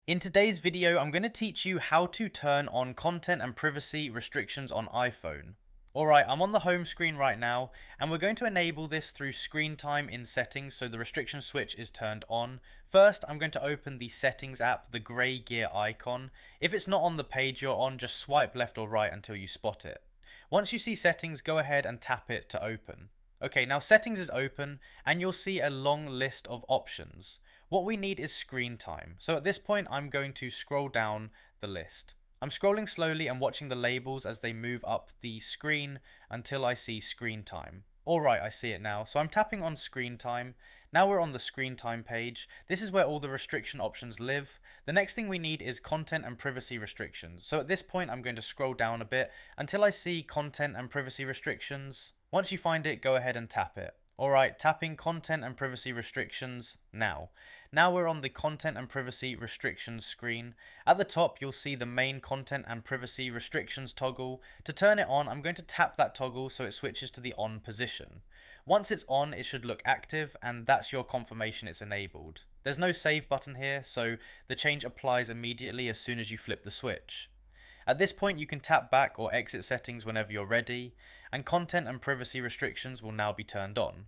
In today's video, I'm going to teach you how to turn on content and privacy restrictions on iPhone. Alright, I'm on the home screen right now, and we're going to enable this through screen time in settings so the restriction switch is turned on. First, I'm going to open the settings app, the grey gear icon. If it's not on the page you're on, just swipe left or right until you spot it. Once you see settings, go ahead and tap it to open. Okay, now settings is open, and you'll see a long list of options. What we need is screen time. So at this point, I'm going to scroll down the list. I'm scrolling slowly and watching the labels as they move up the screen until I see screen time. Alright, I see it now. So I'm tapping on screen time. Now we're on the screen time page. This is where all the restriction options live. The next thing we need is content and privacy restrictions. So at this point, I'm going to scroll down a bit until I see content and privacy restrictions. Once you find it, go ahead and tap it. Alright, tapping content and privacy restrictions now. Now we're on the content and privacy restrictions screen. At the top, you'll see the main content and privacy restrictions toggle. To turn it on, I'm going to tap that toggle so it switches to the on position. Once it's on, it should look active, and that's your confirmation it's enabled. There's no save button here, so the change applies immediately as soon as you flip the switch. At this point, you can tap back or exit settings whenever you're ready, and content and privacy restrictions will now be turned on.